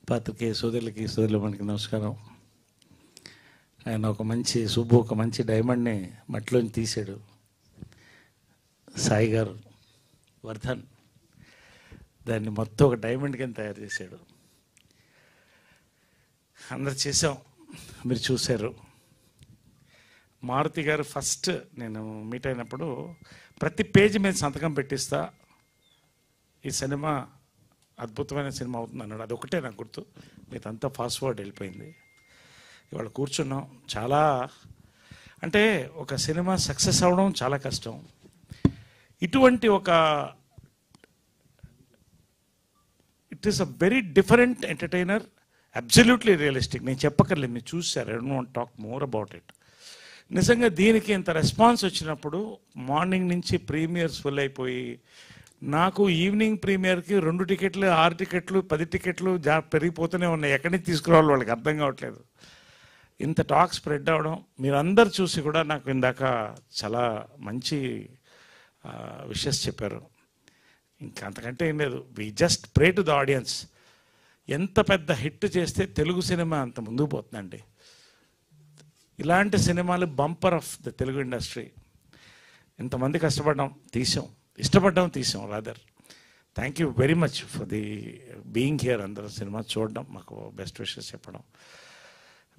పాత్రికేయ సోదరులకి సోదరులకి నమస్కారం. ఆయన ఒక మంచి సుబ్బు ఒక మంచి డైమండ్ని మట్టిలోంచి తీసాడు. సాయి గారు వర్ధన్ దాన్ని మొత్తం ఒక డైమండ్ కింద తయారు చేశాడు. అందరు చేసాం, మీరు చూశారు. మారుతి గారు ఫస్ట్ నేను మీట్ అయినప్పుడు ప్రతి పేజీ మీద సంతకం పెట్టిస్తా, ఈ సినిమా అద్భుతమైన సినిమా అవుతుంది అన్నాడు. అదొకటే నాకు గుర్తు, మీదంతా ఫాస్ట్ ఫార్వర్డ్ వెళ్ళిపోయింది. ఇవాళ కూర్చున్నాం. చాలా అంటే ఒక సినిమా సక్సెస్ అవ్వడం చాలా కష్టం. ఇటువంటి ఒక it is a very different entertainer, absolutely realistic. నేను చెప్పక్కర్లేదు, మీరు చూసారు. I don't want talk more about it. నిజంగా దీనికి ఇంత రెస్పాన్స్ వచ్చినప్పుడు మార్నింగ్ నుంచి ప్రీమియర్స్ ఫుల్ అయిపోయి, నాకు ఈవినింగ్ ప్రీమియర్కి 2 టికెట్లు 6 టికెట్లు 10 టికెట్లు పెరిగిపోతూనే ఉన్నాయి. ఎక్కడి నుంచి తీసుకురావాలి వాళ్ళకి అర్థం కావట్లేదు. ఇంత టాక్ స్ప్రెడ్ అవ్వడం మీరందరు చూసి కూడా నాకు ఇందాక చాలా మంచి విషెస్ చెప్పారు. ఇంకా అంతకంటే ఏం లేదు. We just pray to the audience. ఎంత పెద్ద హిట్ చేస్తే తెలుగు సినిమా అంత ముందుకు పోతుందండి. ఇలాంటి సినిమాలు bumper of the Telugu industry. ఇంతమంది కష్టపడ్డాం, తీసాం, ఇష్టపడ్డాం, తీసాం. Rather thank you very much for the being here. అందరూ సినిమా చూడడం, మాకు బెస్ట్ విషెస్ చెప్పడం.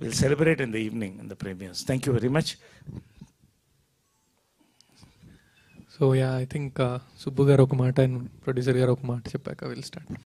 Will celebrate in the evening in the premieres. Thank you very much. So I think Subbu గారు ఒక మాట, ప్రొడ్యూసర్ గారు ఒక మాట చెప్పాక విల్ స్టార్ట్.